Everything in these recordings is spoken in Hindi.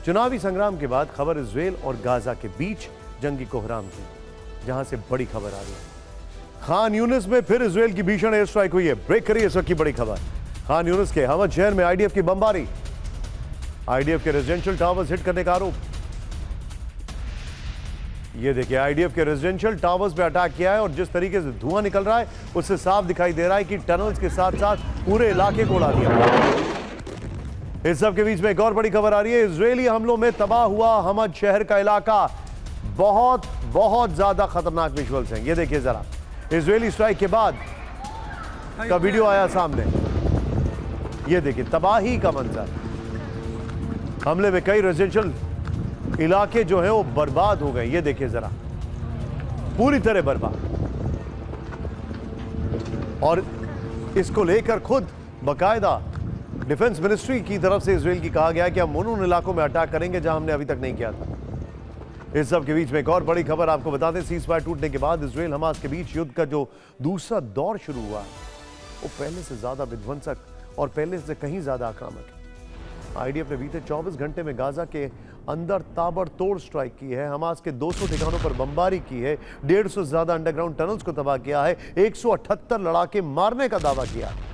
चुनावी संग्राम के बाद खबर इजरायल और गाजा के बीच जंगी कोहराम की, जहां से बड़ी खबर आ रही है। खान यूनिस में फिर इजरायल की भीषण एयर स्ट्राइक हुई है। ब्रेक करिए इस वक्त की बड़ी खबर। खान यूनिस के हवद शहर में आईडीएफ की बमबारी, आईडीएफ के रेजिडेंशियल टावर्स हिट करने का आरोप। ये देखिए, आईडीएफ के रेजिडेंशियल टावर्स पे अटैक किया है और जिस तरीके से धुआं निकल रहा है उससे साफ दिखाई दे रहा है कि टनल्स के साथ साथ पूरे इलाके को उड़ा दिया। इस सब के बीच में एक और बड़ी खबर आ रही है। इजरायली हमलों में तबाह हुआ हमद शहर का इलाका। बहुत बहुत ज्यादा खतरनाक विजुअल्स हैं। ये देखिए जरा, इजरायली स्ट्राइक के बाद का वीडियो आया सामने। ये देखिए, तबाही का मंजर। हमले में कई रेजिडेंशियल इलाके जो हैं वो बर्बाद हो गए। ये देखिए जरा, पूरी तरह बर्बाद। और इसको लेकर खुद बकायदा डिफेंस मिनिस्ट्री की तरफ से इजरायल की कहा गया कि हम उन इलाकों में अटैक करेंगे जहां हमने अभी तक नहीं किया था। इस सब के बीच में एक और बड़ी खबर आपको बता दें। सीज़फायर टूटने के बाद इजरायल हमास के बीच युद्ध का जो दूसरा दौर शुरू हुआ वो पहले से ज्यादा विध्वंसक और पहले से कहीं ज्यादा आक्रामक है। आईडीएफ ने बीते 24 घंटे में गाजा के अंदर ताबड़तोड़ स्ट्राइक की है। हमास के 200 ठिकानों पर बमबारी की है। 150 से ज्यादा अंडरग्राउंड टनल्स को तबाह किया है। 178 लड़ाके मारने का दावा किया है।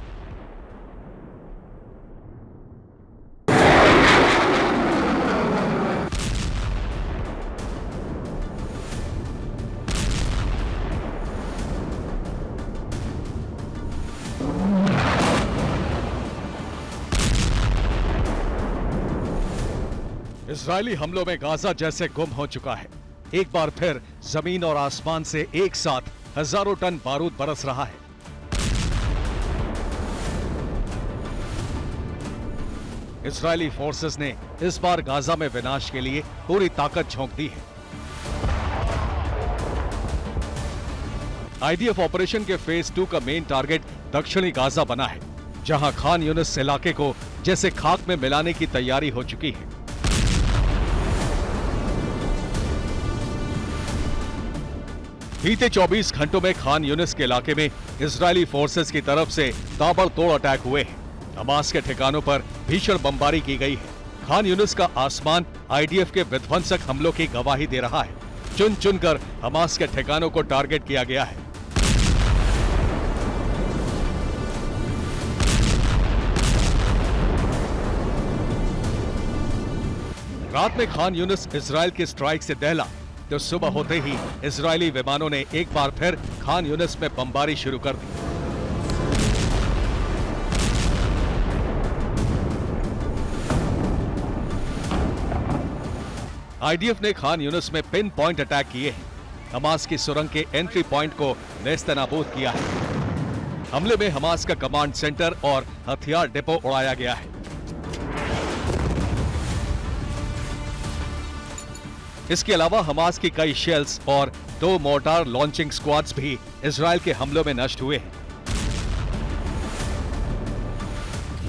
इजरायली हमलों में गाजा जैसे गुम हो चुका है। एक बार फिर जमीन और आसमान से एक साथ हजारों टन बारूद बरस रहा है। इजरायली फोर्सेस ने इस बार गाजा में विनाश के लिए पूरी ताकत झोंक दी है। आईडीएफ ऑपरेशन के फेज 2 का मेन टारगेट दक्षिणी गाजा बना है, जहां खान यूनिस इलाके को जैसे खाक में मिलाने की तैयारी हो चुकी है। बीते 24 घंटों में खान यूनिस के इलाके में इजरायली फोर्सेस की तरफ से ताबड़तोड़ अटैक हुए हैं। हमास के ठिकानों पर भीषण बमबारी की गई है। खान यूनिस का आसमान आईडीएफ के विध्वंसक हमलों की गवाही दे रहा है। चुन चुनकर हमास के ठिकानों को टारगेट किया गया है। रात में खान यूनिस इजरायल की स्ट्राइक से दहला तो सुबह होते ही इजरायली विमानों ने एक बार फिर खान यूनिस में बमबारी शुरू कर दी। आईडीएफ ने खान यूनिस में पिन पॉइंट अटैक किए हैं। हमास की सुरंग के एंट्री पॉइंट को नेस्तनाबूद किया है। हमले में हमास का कमांड सेंटर और हथियार डिपो उड़ाया गया है। इसके अलावा हमास की कई शेल्स और 2 मोर्टार लॉन्चिंग स्क्वाड्स भी इजरायल के हमलों में नष्ट हुए हैं।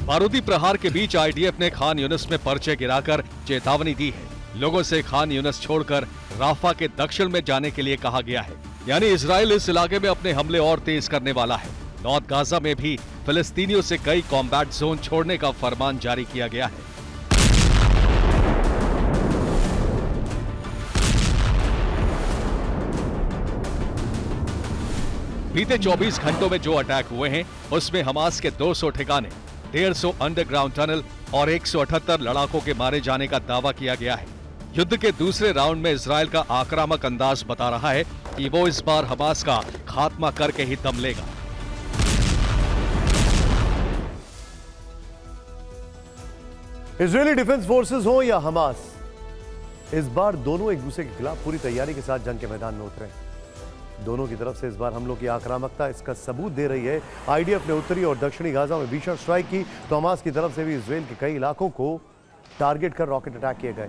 बारूदी प्रहार के बीच आईडीएफ ने खान यूनिस में पर्चे गिराकर चेतावनी दी है। लोगों से खान यूनिस छोड़कर राफा के दक्षिण में जाने के लिए कहा गया है। यानी इजरायल इस इलाके में अपने हमले और तेज करने वाला है। नॉर्थ गाजा में भी फिलिस्तीनियों से कई कॉम्बैट जोन छोड़ने का फरमान जारी किया गया है। बीते 24 घंटों में जो अटैक हुए हैं उसमें हमास के 200 ठिकाने, 150 अंडरग्राउंड टनल और 178 लड़ाकों के मारे जाने का दावा किया गया है। युद्ध के दूसरे राउंड में इजरायल का आक्रामक अंदाज बता रहा है कि वो इस बार हमास का खात्मा करके ही दम लेगा। इजरायली डिफेंस फोर्सेस हो या हमास, इस बार दोनों एक दूसरे के खिलाफ पूरी तैयारी के साथ जंग के मैदान में उतरे। दोनों की तरफ से इस बार हमलों की आक्रामकता इसका सबूत दे रही है। आईडीएफ ने उत्तरी और दक्षिणी गाजा में भीषण स्ट्राइक की तो हमास की तरफ से भी इजरायल के कई इलाकों को टारगेट कर रॉकेट अटैक किए गए।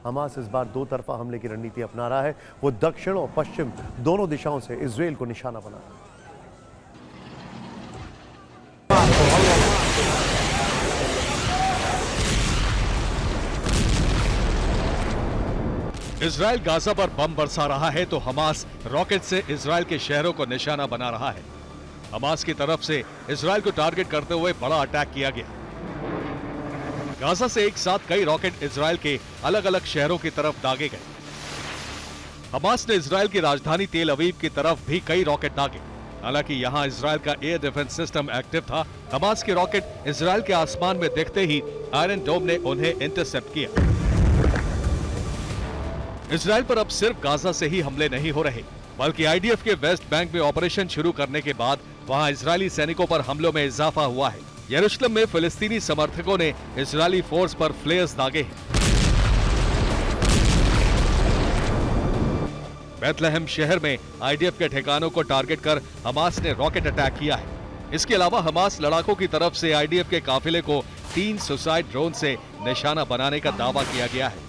हमास इस बार 2 तरफा हमले की रणनीति अपना रहा है। वो दक्षिण और पश्चिम दोनों दिशाओं से इजरायल को निशाना बना रहा है। इजरायल गाजा पर बम बरसा रहा है तो हमास रॉकेट से इजरायल के शहरों को निशाना बना रहा है। हमास की तरफ से इजरायल को टारगेट करते हुए बड़ा अटैक किया गया। गाजा से एक साथ कई रॉकेट इजराइल के अलग अलग शहरों की तरफ दागे गए। हमास ने इजराइल की राजधानी तेल अवीव की तरफ भी कई रॉकेट दागे। हालांकि यहां इजराइल का एयर डिफेंस सिस्टम एक्टिव था। हमास के रॉकेट इजराइल के आसमान में दिखते ही आयरन डोम ने उन्हें इंटरसेप्ट किया। इजराइल पर अब सिर्फ गाजा से ही हमले नहीं हो रहे, बल्कि आईडीएफ के वेस्ट बैंक में ऑपरेशन शुरू करने के बाद वहां इजरायली सैनिकों पर हमलों में इजाफा हुआ है। यरूशलेम में फिलिस्तीनी समर्थकों ने इजरायली फोर्स पर फ्लेयर्स दागे हैं। बैतलहम शहर में आईडीएफ के ठिकानों को टारगेट कर हमास ने रॉकेट अटैक किया है। इसके अलावा हमास लड़ाकों की तरफ से आईडीएफ के काफिले को 3 सुसाइड ड्रोन से निशाना बनाने का दावा किया गया है।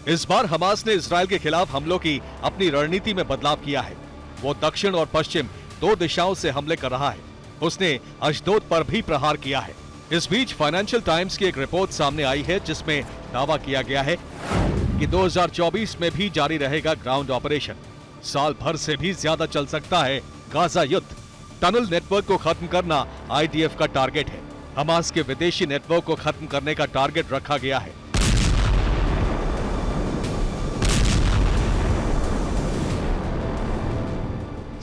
इस बार हमास ने इजराइल के खिलाफ हमलों की अपनी रणनीति में बदलाव किया है। वो दक्षिण और पश्चिम 2 दिशाओं से हमले कर रहा है। उसने अशदोद पर भी प्रहार किया है। इस बीच फाइनेंशियल टाइम्स की एक रिपोर्ट सामने आई है जिसमें दावा किया गया है कि 2024 में भी जारी रहेगा ग्राउंड ऑपरेशन। साल भर से भी ज्यादा चल सकता है गाजा युद्ध। टनल नेटवर्क को खत्म करना आईडीएफ का टारगेट है। हमास के विदेशी नेटवर्क को खत्म करने का टारगेट रखा गया है।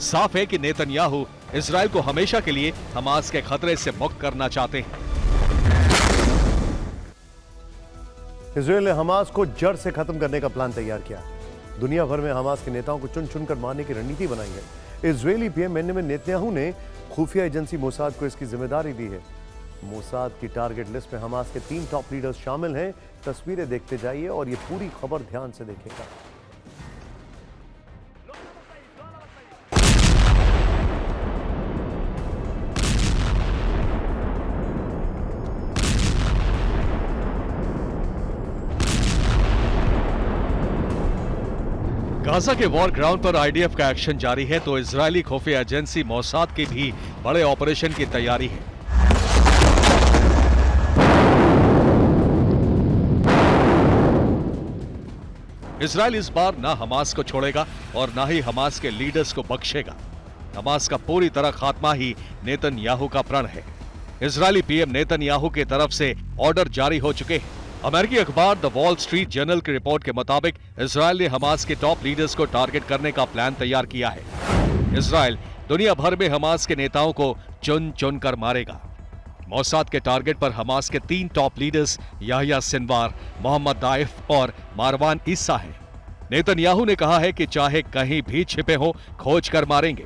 साफ है कि नेतन्याहू इजराइल को हमेशा के लिए हमास के खतरे से मुक्त करना चाहते हैं। इजराइल ने हमास को जड़ से खत्म करने का प्लान तैयार किया। दुनिया भर में हमास के नेताओं को चुन चुनकर मारने की रणनीति बनाई है। इजरायली पीएम बेंजामिन नेतन्याहू ने खुफिया एजेंसी मोसाद को इसकी जिम्मेदारी दी है। मोसाद की टारगेट लिस्ट में हमास के 3 टॉप लीडर्स शामिल हैं। तस्वीरें देखते जाइए और ये पूरी खबर ध्यान से देखिएगा। गाजा के वॉर ग्राउंड पर आईडीएफ का एक्शन जारी है तो इजरायली खुफिया एजेंसी मोसाद की भी बड़े ऑपरेशन की तैयारी है। इजराइल इस बार ना हमास को छोड़ेगा और ना ही हमास के लीडर्स को बख्शेगा। हमास का पूरी तरह खात्मा ही नेतन्याहू का प्रण है। इजरायली पीएम नेतन्याहू की तरफ से ऑर्डर जारी हो चुके हैं। अमेरिकी अखबार द वॉल स्ट्रीट जर्नल की रिपोर्ट के मुताबिक इजराइल ने हमास के टॉप लीडर्स को टारगेट करने का प्लान तैयार किया है। इजराइल दुनिया भर में हमास के नेताओं को चुन चुन कर मारेगा। मोसाद के टारगेट पर हमास के 3 top leaders Yahya Sinwar, Mohammed Deif और मारवान ईसा हैं। नेतन्याहू ने कहा है कि चाहे कहीं भी छिपे हो, खोज कर मारेंगे।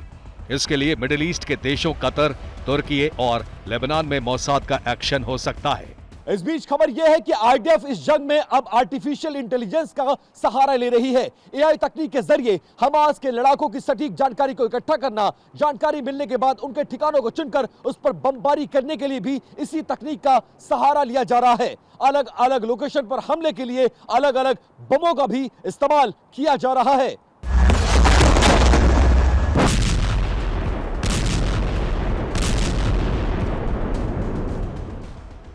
इसके लिए मिडिल ईस्ट के देशों कतर, तुर्की और लेबनान में मोसाद का एक्शन हो सकता है। इस बीच खबर यह है कि आईडीएफ इस जंग में अब आर्टिफिशियल इंटेलिजेंस का सहारा ले रही है। एआई तकनीक के जरिए हमास के लड़ाकों की सटीक जानकारी को इकट्ठा करना, जानकारी मिलने के बाद उनके ठिकानों को चुनकर उस पर बमबारी करने के लिए भी इसी तकनीक का सहारा लिया जा रहा है। अलग अलग लोकेशन पर हमले के लिए अलग अलग बमों का भी इस्तेमाल किया जा रहा है।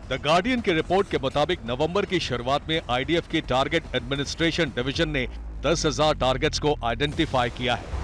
द गार्डियन की रिपोर्ट के मुताबिक नवंबर की शुरुआत में आईडीएफ की टारगेट एडमिनिस्ट्रेशन डिवीजन ने 10,000 टारगेट्स को आइडेंटिफाई किया है।